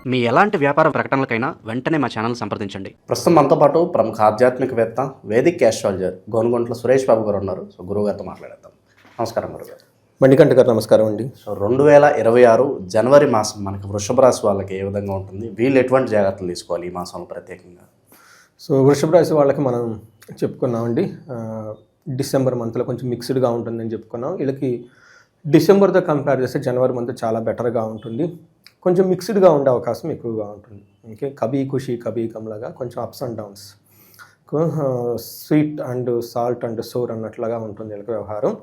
మీ ఎలాంటి వ్యాపార ప్రకటనలకైనా వెంటనే మా ఛానల్ సంప్రదించండి. ప్రస్తుతం మనతో పాటు ప్రముఖ ఆధ్యాత్మికవేత్త, వేదిక్ ఆస్ట్రాలజర్ గోనుగుంట్ల సురేష్ బాబు గారు ఉన్నారు. సో గురువు గారితో మాట్లాడేద్దాం. నమస్కారం గురుగారు. మణికంఠ గారు నమస్కారం అండి. సో 2026 జనవరి మాసం మనకి వృషభ రాశి వాళ్ళకి ఏ విధంగా ఉంటుంది, వీళ్ళు ఎటువంటి జాగ్రత్తలు తీసుకోవాలి ఈ మాసంలో ప్రత్యేకంగా? సో వృషభ రాశి వాళ్ళకి మనం చెప్పుకున్నామండి, డిసెంబర్ మంత్లో కొంచెం మిక్స్డ్గా ఉంటుందని చెప్పుకున్నాం. వీళ్ళకి డిసెంబర్తో కంపేర్ చేస్తే జనవరి మంత్ చాలా బెటర్గా ఉంటుంది. కొంచెం మిక్స్డ్గా ఉండే అవకాశం ఎక్కువగా ఉంటుంది. ఓకే, కబీ ఖుషీ కబీ కమ్లాగా కొంచెం ups and downs, sweet and salt and sour అన్నట్లుగా ఉంటుంది వీళ్ళకి వ్యవహారం.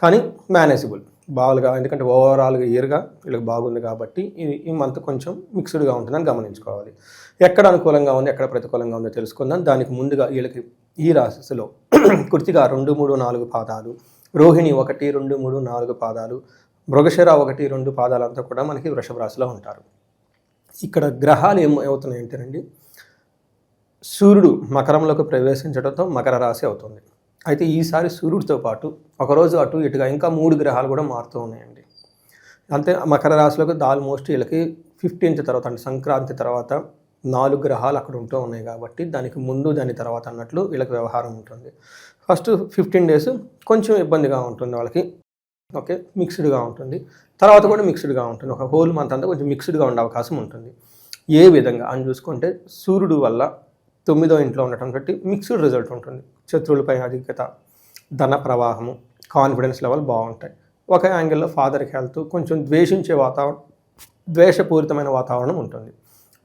కానీ మేనేజబుల్ బాగా, ఎందుకంటే ఓవరాల్గా ఇయర్గా వీళ్ళకి బాగుంది కాబట్టి ఈ మంత్ కొంచెం మిక్స్డ్గా ఉంటుందని గమనించుకోవాలి. ఎక్కడ అనుకూలంగా ఉంది, ఎక్కడ ప్రతికూలంగా ఉందో తెలుసుకుందాం. దానికి ముందుగా వీళ్ళకి ఈ రాశిలో కృతిగా 2, 3, 4 పాదాలు, రోహిణి 1, 2, 3, 4 పాదాలు, మృగశిర 1, 2 పాదాలంతా కూడా మనకి వృషభ రాశిలో ఉంటారు. ఇక్కడ గ్రహాలు ఏమవుతున్నాయంటేనండి, సూర్యుడు మకరంలోకి ప్రవేశించడంతో మకర రాశి అవుతుంది. అయితే ఈసారి సూర్యుడితో పాటు ఒకరోజు అటు ఇటుగా ఇంకా 3 గ్రహాలు కూడా మారుతూ ఉన్నాయండి. అంతే మకర రాశిలోకి ఆల్మోస్ట్ వీళ్ళకి 15th తర్వాత, అంటే సంక్రాంతి తర్వాత 4 గ్రహాలు అక్కడ ఉంటూ ఉన్నాయి కాబట్టి దానికి ముందు దాని తర్వాత అన్నట్లు వీళ్ళకి వ్యవహారం ఉంటుంది. ఫస్ట్ 15 days కొంచెం ఇబ్బందిగా ఉంటుంది వాళ్ళకి. ఓకే, మిక్స్డ్గా ఉంటుంది. తర్వాత కూడా మిక్స్డ్గా ఉంటుంది. ఒక హోల్ మంత్ అంతా కొంచెం మిక్స్డ్గా ఉండే అవకాశం ఉంటుంది. ఏ విధంగా అని చూసుకుంటే, సూర్యుడు వల్ల 9వ ఇంట్లో ఉండటం బట్టి మిక్స్డ్ రిజల్ట్ ఉంటుంది. శత్రువులపై అధికత, ధన ప్రవాహము, కాన్ఫిడెన్స్ లెవెల్ బాగుంటాయి. ఒక యాంగిల్లో ఫాదర్కి హెల్త్, కొంచెం ద్వేషించే వాతావరణం, ద్వేషపూరితమైన వాతావరణం ఉంటుంది.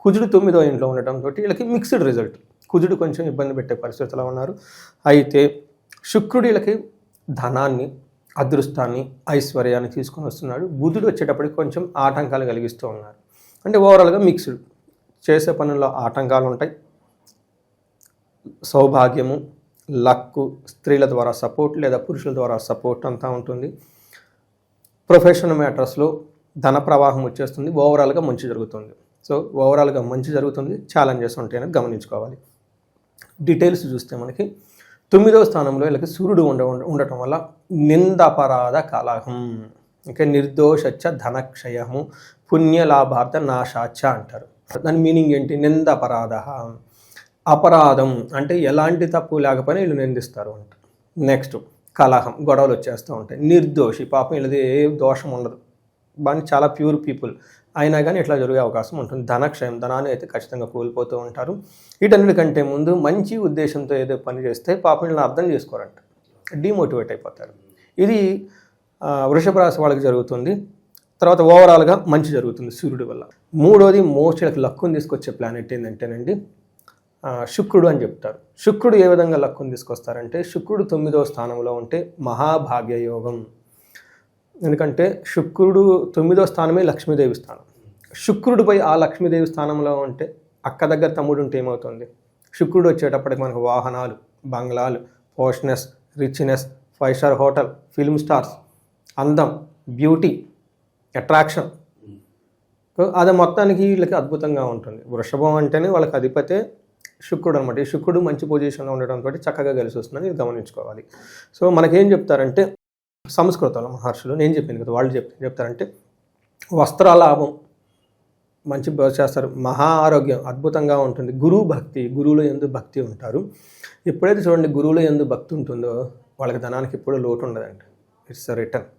కుజుడు 9వ ఇంట్లో ఉండటం తోటి వీళ్ళకి మిక్స్డ్ రిజల్ట్. కుజుడు కొంచెం ఇబ్బంది పెట్టే పరిస్థితిలో ఉన్నారు. అయితే శుక్రుడు వీళ్ళకి ధనాన్ని, అదృష్టాన్ని, ఐశ్వర్యాన్ని తీసుకొని వస్తున్నాడు. బుధుడు వచ్చేటప్పటికి కొంచెం ఆటంకాలు కలిగిస్తూ ఉన్నారు. అంటే ఓవరాల్గా మిక్స్డ్, చేసే పనుల్లో ఆటంకాలు ఉంటాయి. సౌభాగ్యము, లక్కు, స్త్రీల ద్వారా సపోర్ట్ లేదా పురుషుల ద్వారా సపోర్ట్ అంతా ఉంటుంది. ప్రొఫెషనల్ మ్యాటర్స్లో ధన ప్రవాహం వచ్చేస్తుంది. ఓవరాల్గా మంచి జరుగుతుంది. సో ఓవరాల్గా మంచి జరుగుతుంది. ఛాలెంజెస్ ఉంటాయని గమనించుకోవాలి. డీటెయిల్స్ చూస్తే మనకి 9వ స్థానంలో వీళ్ళకి సూర్యుడు ఉండటం వల్ల నిందపరాధ కలహం, ఇంకా నిర్దోషచ్చ ధనక్షయము, పుణ్యలాభార్థ నాశాచ అంటారు. దాని మీనింగ్ ఏంటి? నిందపరాధ, అపరాధం అంటే ఎలాంటి తప్పు లేకపోయినా వీళ్ళు నిందిస్తారు అంట. నెక్స్ట్ కలహం, గొడవలు వచ్చేస్తూ ఉంటాయి. నిర్దోషి, పాపం వీళ్ళది ఏ దోషం ఉండదు, బాగా చాలా ప్యూర్ పీపుల్, అయినా కానీ ఇట్లా జరిగే అవకాశం ఉంటుంది. ధనక్షయం, ధనాన్ని అయితే ఖచ్చితంగా కోల్పోతూ ఉంటారు. వీటన్నిటికంటే ముందు మంచి ఉద్దేశంతో ఏదో పని చేస్తే పాపం వీళ్ళని అర్థం చేసుకోరంట, డిమోటివేట్ అయిపోతారు. ఇది వృషభ రాశి వాళ్ళకి జరుగుతుంది. తర్వాత ఓవరాల్గా మంచి జరుగుతుంది సూర్యుడి వల్ల. మూడోది మోస్ట్ వీళ్ళకి లక్కుని తీసుకొచ్చే ప్లానెట్ ఏంటంటేనండి శుక్రుడు అని చెప్తారు. శుక్రుడు ఏ విధంగా లక్కుని తీసుకొస్తారంటే, శుక్రుడు 9వ స్థానంలో ఉంటే మహాభాగ్య యోగం. ఎందుకంటే శుక్రుడు 9వ స్థానమే లక్ష్మీదేవి స్థానం. శుక్రుడిపై ఆ లక్ష్మీదేవి స్థానంలో ఉంటే, అక్క దగ్గర తమ్ముడు ఉంటే ఏమవుతుంది? శుక్రుడు వచ్చేటప్పటికి మనకు వాహనాలు, బంగ్లాలు, poshness, richness, 5 star hotel, film stars, అందం, బ్యూటీ, అట్రాక్షన్, అది మొత్తానికి వీళ్ళకి అద్భుతంగా ఉంటుంది. వృషభం అంటేనే వాళ్ళకి అధిపతే శుక్రుడు అనమాట. ఈ శుక్రుడు మంచి పొజిషన్లో ఉండడంతో చక్కగా కలిసి వస్తుందని ఇది గమనించుకోవాలి. సో మనకేం చెప్తారంటే, సంస్కృతంలో మహర్షులు, నేను చెప్పింది కదా, వాళ్ళు చెప్తారంటే వస్త్రలాభం మంచి చేస్తారు, మహా ఆరోగ్యం అద్భుతంగా ఉంటుంది, గురువు భక్తి, గురువులో యందు భక్తి ఉంటారు. ఎప్పుడైతే చూడండి గురువులో యందు భక్తి ఉంటుందో వాళ్ళకి ధనానికి ఎప్పుడూ లోటు ఉండదండి. It's return.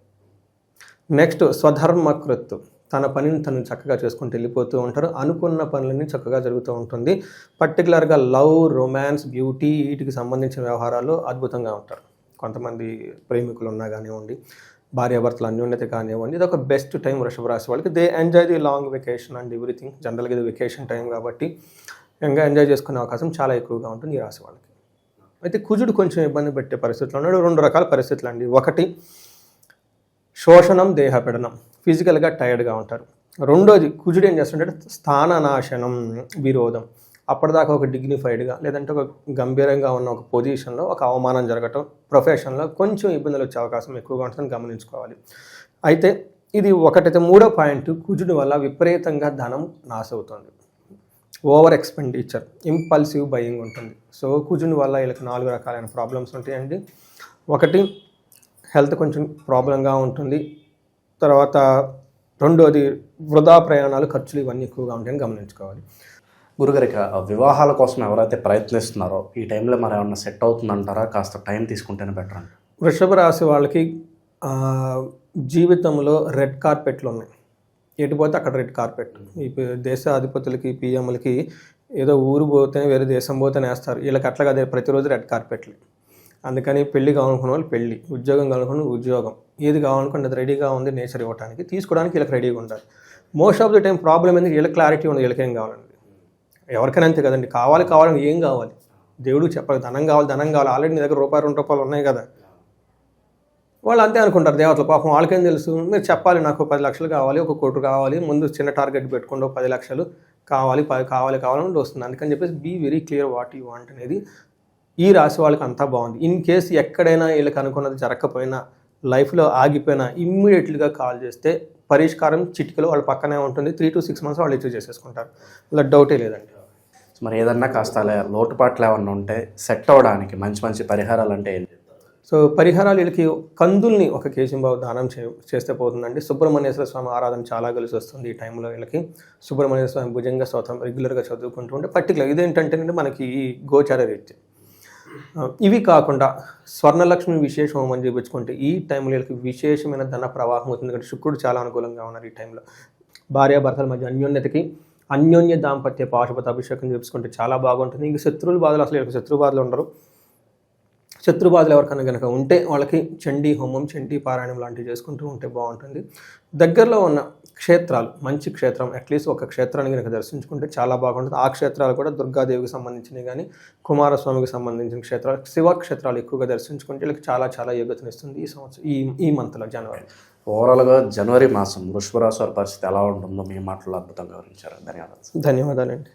నెక్స్ట్ స్వధర్మకృత్, తన పనిని తను చక్కగా చేసుకుంటూ వెళ్ళిపోతూ ఉంటారు. అనుకున్న పనులన్నీ చక్కగా జరుగుతూ ఉంటుంది. పర్టికులర్గా లవ్, రొమాన్స్, బ్యూటీ, వీటికి సంబంధించిన వ్యవహారాలు అద్భుతంగా ఉంటారు. కొంతమంది ప్రేమికులు ఉన్నా కానివ్వండి, భార్యాభర్తలు అన్యోన్యత కానివ్వండి, ఇది ఒక బెస్ట్ టైం వృషభ రాశి వాళ్ళకి. They enjoy the long vacation and everything. జనరల్గా ఇది వెకేషన్ టైం కాబట్టి ఇంకా ఎంజాయ్ చేసుకునే అవకాశం చాలా ఎక్కువగా ఉంటుంది ఈ రాశి వాళ్ళకి. అయితే కుజుడు కొంచెం ఇబ్బంది పెట్టే పరిస్థితులు ఉన్నాడు. 2 రకాల పరిస్థితులు అండి. ఒకటి శోషణం, దేహపీడనం, ఫిజికల్గా టైర్డ్గా ఉంటారు. రెండోది కుజుడు ఏం చేస్తుంటే స్థాననాశనం, విరోధం. అప్పటిదాకా ఒక డిగ్నిఫైడ్గా లేదంటే ఒక గంభీరంగా ఉన్న ఒక పొజిషన్లో ఒక అవమానం జరగటం, ప్రొఫెషన్లో కొంచెం ఇబ్బందులు వచ్చే అవకాశం ఎక్కువగా ఉంటుందని గమనించుకోవాలి. అయితే ఇది ఒకటైతే. మూడో పాయింట్, కుజుడు వల్ల విపరీతంగా ధనం నాశ అవుతుంది. ఓవర్ ఎక్స్పెండిచర్, ఇంపల్సివ్ బయింగ్ ఉంటుంది. సో కుజుని వల్ల వీళ్ళకి 4 రకాలైన ప్రాబ్లమ్స్ ఉంటాయండి. ఒకటి హెల్త్ కొంచెం ప్రాబ్లంగా ఉంటుంది. తర్వాత రెండోది వృధా ప్రయాణాలు, ఖర్చులు ఇవన్నీ ఎక్కువగా ఉంటాయని గమనించుకోవాలి. గురుగారిక వివాహాల కోసం ఎవరైతే ప్రయత్నిస్తున్నారో ఈ టైంలో మరి ఏమన్నా సెట్ అవుతుందంటారా? కాస్త టైం తీసుకుంటేనే బెటర్ అంట. వృషభ రాశి వాళ్ళకి జీవితంలో రెడ్ కార్పెట్లు ఉన్నాయి. ఎటు పోతే అక్కడ రెడ్ కార్పెట్. ఈ దేశ అధిపతులకి, పిఎంలకి ఏదో ఊరు పోతే వేరే దేశం పోతే వేస్తారు. వీళ్ళకి అట్లా కాదు, ప్రతిరోజు రెడ్ కార్పెట్లు. అందుకని పెళ్లి కావాలనుకున్న వాళ్ళు పెళ్లి, ఉద్యోగం కావాలనుకున్న ఉద్యోగం, ఏది కావాలనుకున్న అది రెడీగా ఉంది నేచర్ ఇవ్వడానికి, తీసుకోవడానికి వీళ్ళకి రెడీగా ఉండాలి. Most of the time problem ఏంది, వీళ్ళకి క్లారిటీ ఉంది వీళ్ళకేం కావాలండి. ఎవరికైనా అంతే కదండి, కావాలని ఏం కావాలి దేవుడికి చెప్పాలి. ధనం కావాలి, ఆల్రెడీ నీ దగ్గర రూపాయి 2 రూపాయలు ఉన్నాయి కదా, వాళ్ళు అంతే అనుకుంటారు దేవతలు. పాపం వాళ్ళకేం తెలుసు, మీరు చెప్పాలి నాకు 10 లక్షలు కావాలి, 1 కోటి కావాలి, ముందు చిన్న టార్గెట్ పెట్టుకోండి, 10 లక్షలు కావాలి కావాలని వస్తుంది. అందుకని చెప్పేసి be very clear what you want అనేది ఈ రాశి వాళ్ళకి అంతా బాగుంది. ఇన్ కేసు ఎక్కడైనా వీళ్ళకి అనుకున్నది జరగకపోయినా, లైఫ్లో ఆగిపోయినా ఇమ్మీడియట్లీగా కాల్ చేస్తే పరిష్కారం చిటికలో వాళ్ళ పక్కనే ఉంటుంది. 3 to 6 months వాళ్ళు అచీవ్ చేసేసుకుంటారు, అలా డౌటే లేదండి. మరి ఏదన్నా కాస్త లోటుపాట్లు ఏమన్నా ఉంటే సెట్ అవ్వడానికి మంచి పరిహారాలు అంటే ఏంటి? సో పరిహారాలు వీళ్ళకి కందుల్ని 1 kg దానం చేస్తే పోతుందండి. సుబ్రహ్మణ్యేశ్వర స్వామి ఆరాధన చాలా కలిసి వస్తుంది ఈ టైంలో వీళ్ళకి. సుబ్రహ్మణ్యేశ్వర స్వామి భుజంగ స్తోత్రం రెగ్యులర్గా చదువుకుంటూ ఉంటే పర్టికులర్ ఇదేంటంటే మనకి ఈ గోచార రీత్యా ఇవి కాకుండా స్వర్ణలక్ష్మి విశేష హోమం చేయించుకుంటే ఈ టైంలో వీళ్ళకి విశేషమైన ధన ప్రవాహం అవుతుంది. ఎందుకంటే శుక్రుడు చాలా అనుకూలంగా ఉన్నారు ఈ టైంలో. భార్యాభర్తల మధ్య అన్యోన్య దాంపత్య పాశుపత అభిషేకం చేసుకుంటే చాలా బాగుంటుంది. ఇంక శత్రువుల బాధలు అసలు వీళ్ళకి శత్రు బాధలు ఉండరు. శత్రు బాధలు ఎవరికైనా కనుక ఉంటే వాళ్ళకి చండీ హోమం, చండీ పారాయణం లాంటివి చేసుకుంటూ ఉంటే బాగుంటుంది. దగ్గరలో ఉన్న క్షేత్రాలు, మంచి క్షేత్రం అట్లీస్ట్ 1 క్షేత్రాన్ని కనుక దర్శించుకుంటే చాలా బాగుంటుంది. ఆ క్షేత్రాలు కూడా దుర్గాదేవికి సంబంధించినవి కానీ, కుమారస్వామికి సంబంధించిన క్షేత్రాలు, శివ క్షేత్రాలు ఎక్కువగా దర్శించుకుంటే వీళ్ళకి చాలా యోగ్యతనిస్తుంది ఈ సంవత్సరం, ఈ మంత్లో జనవరి. ఓవరాల్గా జనవరి మాసం వృషభ రాశి వారి పరిస్థితి ఎలా ఉంటుందో మీ మాటల్లో అద్భుతంగా వివరించారు. ధన్యవాదాలు. ధన్యవాదాలండి.